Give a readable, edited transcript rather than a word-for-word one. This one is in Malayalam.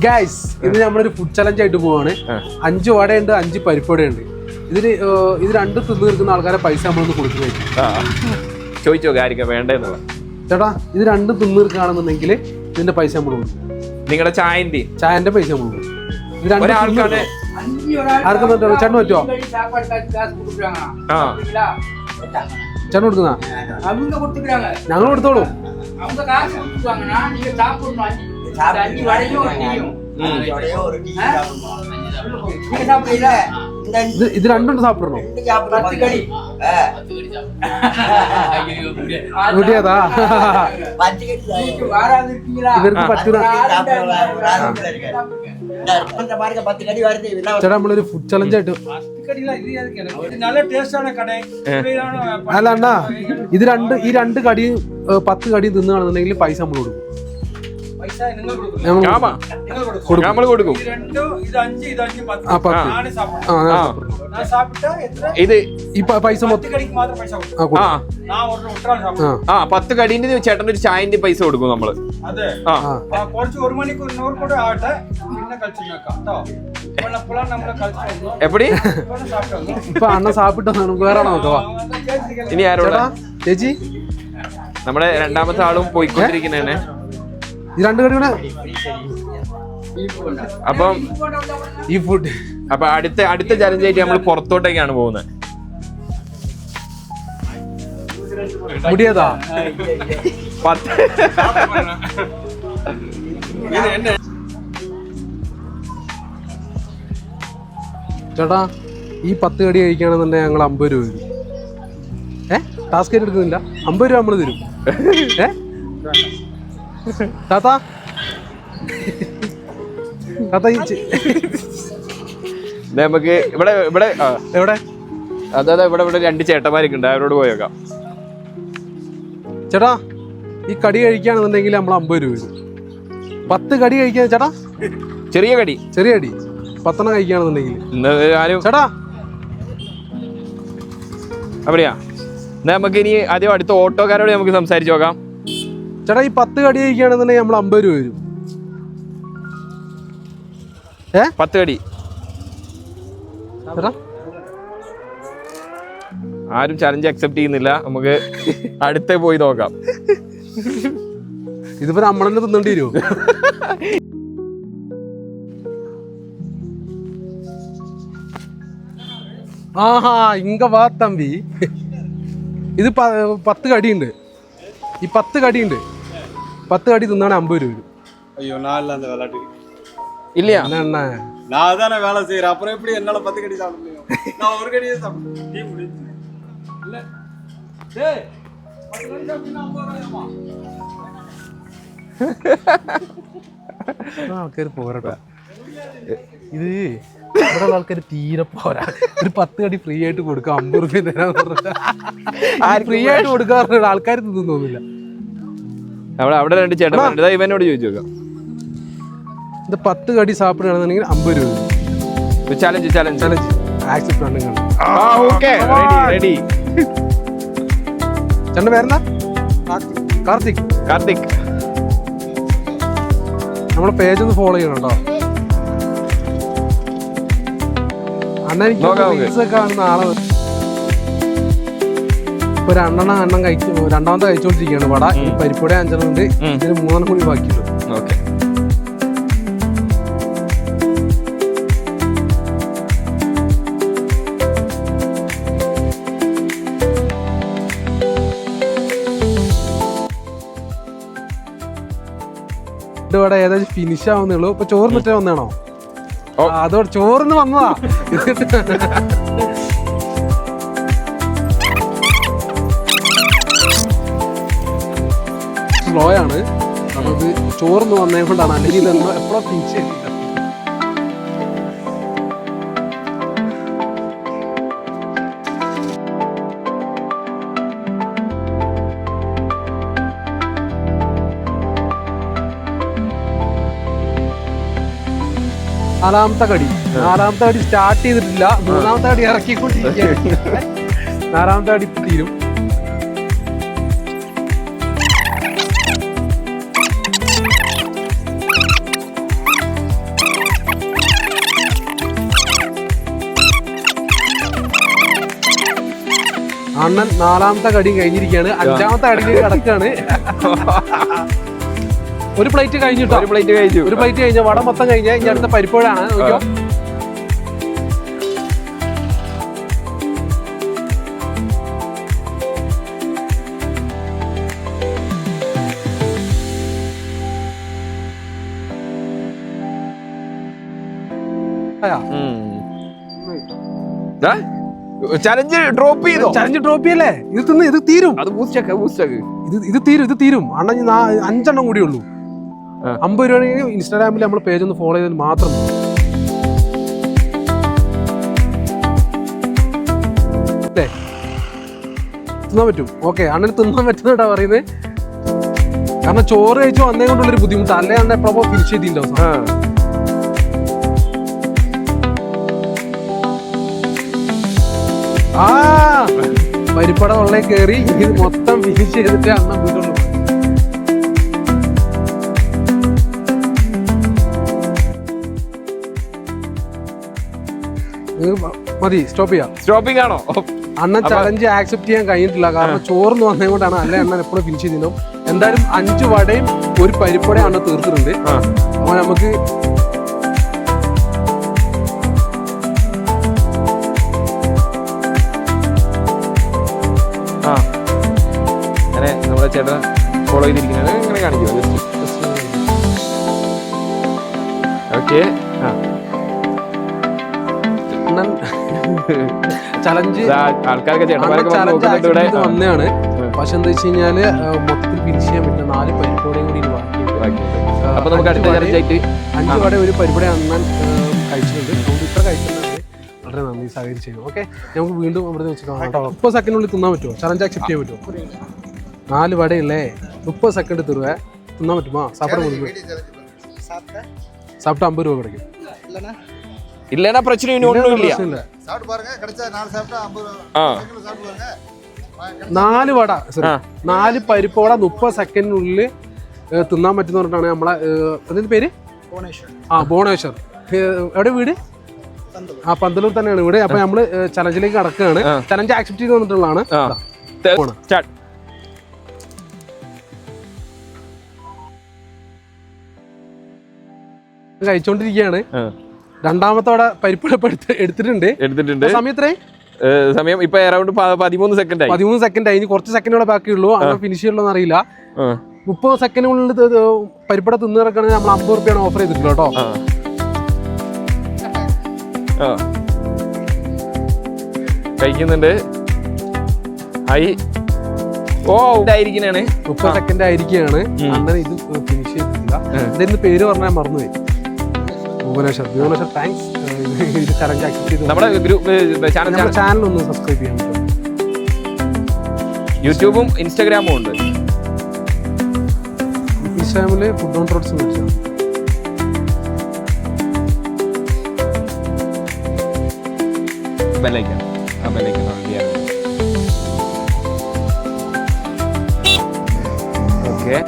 ഗൈസ് ഇന്ന് നമ്മളൊരു ഫുഡ് ചലഞ്ച് ആയിട്ട് പോവാണ്. 5 വടയുണ്ട്, 5 പരിപ്പുവടയുണ്ട്. ഇത് രണ്ടും തിന്നു തീർക്കുന്ന ആൾക്കാരെ പൈസ നമ്മളൊന്ന് കൊടുക്കുന്നതായിരിക്കും. ചോദിച്ചോ ആയിരിക്കും വേണ്ടെന്നുള്ള. ചേട്ടാ ഇത് രണ്ടും തിന്നു തീർക്കുകയാണെന്നുണ്ടെങ്കിൽ ഇതിന്റെ പൈസ നമ്മൾ കൊടുക്കും. നിങ്ങളുടെ ചായന്റെ പൈസ നമ്മൾ കൊടുക്കും. ഒരാൾക്കാണ് ആർക്കും ചേട്ടൻ പറ്റുമോ? ചേട്ടൻ കൊടുക്കുന്ന ഞങ്ങൾ കൊടുത്തോളൂ. ഇത് രണ്ടും സാപ്പിടണോ? കൂട്ടിയതാ ഇവർക്ക് പറ്റൂല. ചേട്ടാ നമ്മളൊരു ഫുഡ് ചലഞ്ച് ആയിട്ട് അല്ല അണ്ണാ ഈ രണ്ട് കടിയും 10 കടിയും തിന്നുകയാണെന്നുണ്ടെങ്കിൽ പൈസ നമ്മൾ കൊടുക്കും. ഇത് പൈസ 10 കടീന്റെ ചേട്ടൻ്റെ ഒരു ചായന്റെ പൈസ കൊടുക്കും നമ്മള്. എപ്പടി ഇപ്പൊ അണ്ണ സാപ്പിട്ടോ നമുക്ക് വേറെ നോക്കവാ. ഇനി ആരോടാ ചേച്ചി? നമ്മുടെ രണ്ടാമത്തെ ആളും പോയിക്കൊണ്ടിരിക്കുന്നതന്നെ. ഈ 2 കടി കൂടെ അപ്പം ഈ ഫുഡ് അപ്പൊ അടുത്ത ചലഞ്ച് ആയിട്ട് നമ്മൾ പുറത്തോട്ടേക്കാണ് പോകുന്നത്. മുടിയതാ 10 ചേട്ടാ ഈ 10 കടി കഴിക്കുകയാണെന്നുണ്ടെങ്കിൽ ഞങ്ങൾ 50 രൂപ തരും. ടാസ്ക് എടുക്കുന്നില്ല, 50 രൂപ നമ്മൾ തരും. താത്ത നമുക്ക് ഇവിടെ എവിടെ അതായത് ഇവിടെ 2 ചേട്ടന്മാരൊക്കെ ഉണ്ട്, അവരോട് പോയേക്കാം. ചേട്ടാ ഈ കടി കഴിക്കുകയാണെന്നുണ്ടെങ്കിൽ നമ്മൾ 50 രൂപ തരും. 10 കടി കഴിക്കാൻ ചേട്ടാ, ചെറിയ കടി 10 കഴിക്കുകയാണെന്നുണ്ടെങ്കിൽ ചേട്ടാ അവിടെയാ. എന്നാ നമുക്ക് ഇനി ആദ്യം അടുത്ത ഓട്ടോക്കാരോട് നമുക്ക് സംസാരിച്ചു നോക്കാം. ചേട്ടാ ഈ 10 കടി കഴിക്കുകയാണെന്നുണ്ടെങ്കിൽ നമ്മൾ 50 രൂപ വരും. 10 കടി ചേട്ടാ ആരും ചലഞ്ച് അക്സെപ്റ്റ് ചെയ്യുന്നില്ല. നമുക്ക് അടുത്ത പോയി നോക്കാം. ഇതിപ്പോ നമ്മളെന്നെ തിന്നേണ്ടി വരുമോ? ആഹാ ഇങ്ക വാ തമ്പി. ഇത് 10 കടിയുണ്ട്. ഈ 10 കടിയുണ്ട്. 10 കടി തിന്നാണ് 50 രൂപ വരും. ஐயோ நான் இல்ல அந்த விளையாட்டு இல்லையா? என்ன நான் தானே வேலை செய்யறேன், அப்புறம் எப்படி என்னால 10 கடி சாப்பிட முடியும்? நான் ஒரு கடியே சாப்பிடுறேன். டீ முடிஞ்சு இல்ல டேய் 10 கடி சாப்பிட்டா 50 ரூபாயாமா? ആൾക്കാർ പോരട്ടോ. ഇത് ഇവിടെ ആൾക്കാർ തീരെ പോരാ. ഒരു 10 കടി ഫ്രീ ആയിട്ട് കൊടുക്കാം, 50 രൂപ തരാന്ന് പറഞ്ഞാൽ ഫ്രീ ആയിട്ട് കൊടുക്കാറുണ്ട്. ആൾക്കാർ തിന്നു തോന്നില്ല. അവിടെ 2 ചേട്ടന്മാരുണ്ട്, ഇവനോട് ചോദിച്ചു നോക്കാം. ഇത് 10 കടി സാപ്പിടുകയാണെന്നുണ്ടെങ്കിൽ 50 രൂപ. ചലഞ്ച് ആക്സെപ്റ്റ് ആണെങ്കിൽ റെഡി. ചേട്ടൻ്റെ പേരെന്താ? കാർത്തിക്. നമ്മളെ പേജ് ഒന്ന് ഫോളോ ചെയ്യണം കേട്ടോ. അണ്ണ എനിക്ക് റീൽസ് ഒക്കെ കാണുന്ന ആള്. ഇപ്പൊ രണ്ടെണ്ണം കഴിച്ചു, രണ്ടാമത്തെ കഴിച്ചോണ്ടിരിക്കുകയാണ് വട. ഈ പരിപ്പുട 5 ഉണ്ട്, ഇതിന് 3 കൂടി ബാക്കിയുണ്ട്. ഓക്കെ ഇവിടെ ഏതായാലും ഫിനിഷ് ആവുന്നുള്ളൂ. ഇപ്പൊ ചോറിന്നിട്ടേ വന്നാണോ? അതോടെ ചോറിന്ന് വന്നതാ. സ്ലോ ആണ്, നമുക്ക് ചോറിന്ന് വന്നേ കൊണ്ടാണ്. അല്ലെങ്കിൽ ഇതൊന്നും എപ്പോഴും ഫിനിഷ് ചെയ്തില്ല. നാലാമത്തെ കടി സ്റ്റാർട്ട് ചെയ്തിട്ടില്ല. 3ാമത്തെ കടി ഇറക്കിക്കൊണ്ടിരിക്കുകയാണ്. 4ാമത്തെ കടി തീരും. അണ്ണൻ 4ാമത്തെ കടിയും കഴിഞ്ഞിരിക്കുകയാണ്. 5ാമത്തെ കടിയിലേക്ക് കിടക്കാണ്. ഒരു പ്ലേറ്റ് കഴിഞ്ഞിട്ടോ. ഒരു പ്ലേറ്റ് കഴിച്ചു. ഒരു പ്ലേറ്റ് കഴിഞ്ഞ വട മൊത്തം കഴിഞ്ഞ ഇനി അടുത്ത പരിപ്പോഴാണ്. നോക്കിയോ. ചലഞ്ച് ഡ്രോപ്പ് ചെയ്തോ? ചലഞ്ച് ഡ്രോപ്പ് ചെയ്യല്ലേ? ഇത് തീരും. അത് ബൂസ്റ്റാക്ക്. ഇത് തീരും. അണ്ണൻ 5 എണ്ണം കൂടി ഉള്ളൂ. 50 രൂപയാണെങ്കിൽ ഇൻസ്റ്റാഗ്രാമിൽ നമ്മൾ പേജ് ഒന്ന് ഫോളോ ചെയ്താൽ മാത്രം അല്ലേ തിന്നാൻ പറ്റും. ഓക്കെ, അണ്ണന് തിന്നാൻ പറ്റുന്നതാ പറയുന്നത്. കാരണം ചോറ് കഴിച്ചു വന്നേ കൊണ്ടുള്ളൊരു ബുദ്ധിമുട്ട്. അല്ലേ അണ്ണ എപ്പോഴോ ഫിനിഷ് ചെയ്തില്ല. പരിപ്പട ഉള്ളേ കയറി ഇത് മൊത്തം ഫിനിഷ് ചെയ്തിട്ട് അണ്ണ വീട്ടുള്ളൂ. മതി, സ്റ്റോപ്പ് ചെയ്യാം. സ്റ്റോപ്പിംഗ് ആണോ? അണ്ണൻ ചലഞ്ച് ആക്സെപ്റ്റ് ചെയ്യാൻ കഴിഞ്ഞിട്ടില്ല. കാരണം ചോറിന് വന്നേ കൊണ്ടാണ്. അല്ലെ അണ്ണൻ എപ്പോഴും ഫിനിഷ് ചെയ്തിരുന്നു. എന്തായാലും 5 വടയും ഒരു പരിപ്പടയും അണ്ണൻ തീർത്തിട്ടുണ്ട്. അപ്പൊ നമുക്ക് അങ്ങനെ നമ്മുടെ ചേട്ടൻ ഫോളോ ചെയ്തിരിക്കുന്നത് ഇങ്ങനെ കാണിക്കുമോ? ഓക്കെ. ചലഞ്ച് ആൾക്കാരൊക്കെ വന്നതാണ്. പക്ഷെ എന്താ വെച്ച് കഴിഞ്ഞാല് മൊത്തത്തിൽ ഫിനിഷ് ചെയ്യാൻ പറ്റുന്ന 4 പരിപ്പോടെയും കൂടി അപ്പൊ നമുക്ക് അടുത്ത ചലഞ്ചായിട്ട് 5 വട ഒരു പരിപ്പട അണ്ണൻ കഴിച്ചിട്ടുണ്ട്. നമുക്ക് ഇത്ര കഴിച്ചിട്ടുണ്ട്. വളരെ നന്ദി, സഹകരിച്ച് ചെയ്യും. ഓക്കെ, നമുക്ക് വീണ്ടും ഇവിടെ വെച്ച് കാണാം കേട്ടോ. 30 സെക്കൻഡിനുള്ളിൽ തിന്നാൻ പറ്റുമോ? ചലഞ്ച് ആക്സെപ്റ്റ് ചെയ്യാൻ പറ്റുമോ? 4 വടയല്ലേ, 30 സെക്കൻഡ് തരുവേ. തിന്നാൻ പറ്റുമോ? സാപ്പിട കൊടുക്കും. സാപ്പിട്ട് 50 രൂപ കിടക്കും. இல்லனா பிரச்சனை ஒண்ணும் இல்லையா? சாப்பிட்டு பாருங்க, கிடைச்சா 4 சாப்பிட்டா 50 சாப்பிட்டு பாருங்க. 4 വട 4 പരിപ്പ് വട 30 സെക്കൻഡിനുള്ളിൽ തിന്നാൻ പറ്റുന്ന പറഞ്ഞിട്ടാണ് നമ്മളെ അതിന്റെ പേര് ഭുവനേശ്വർ. എവിടെ വീട്? പന്തലൂർ തന്നെയാണ് വീട്. അപ്പൊ നമ്മള് ചലഞ്ചിലേക്ക് കടക്കുകയാണ്. ചലഞ്ച് ആക്സെപ്റ്റ് ചെയ്ത് വന്നിട്ടുള്ളതാണ്. കഴിച്ചോണ്ടിരിക്കുകയാണ്. 2ാമത്തെ വട പരിപ്പ് എടുത്തിട്ടുണ്ട്. സമയം എത്രയായി? സമയം ഇപ്പൊ അറൗണ്ട് 13 സെക്കൻഡ് ആയി. 13 സെക്കൻഡ് ആയി. ഇനി കുറച്ച് സെക്കൻഡോടെ ബാക്കിയുള്ളൂ. അങ്ങനെ ഫിനിഷ് ചെയ്യുള്ളൂ അറിയില്ല. 30 സെക്കൻഡിനുള്ളിൽ പരിപ്പട തിന്നു കിടക്കണമെങ്കിൽ നമ്മൾ 50 രൂപയാണ് ഓഫർ ചെയ്തിട്ടുള്ളൂ കേട്ടോ. കഴിക്കുന്നുണ്ട്. ആയിരിക്കുന്നതാണ്. 30 സെക്കൻഡ് ആയിരിക്കുകയാണ്. അങ്ങനെ ഇത് ഫിനിഷ് ചെയ്തിട്ടില്ല. ഇതിന്റെ പേര് പറഞ്ഞാൽ മറന്നുപോയി. ഭുവനേശ്വർ താങ്ക്സ്. ഇത് ചലഞ്ച് ആക്സെപ്റ്റ് ചെയ്തു. നമ്മുടെ ചാനൽ ഒന്ന് സബ്സ്ക്രൈബ് ചെയ്യാൻ പറ്റും. യൂട്യൂബും ഇൻസ്റ്റാഗ്രാമും ഉണ്ട്. ഇൻസ്റ്റാഗ്രാമില് ഫുഡ് ഓൺ റോഡ്സ് വിളിച്ചു. Bell icon okay.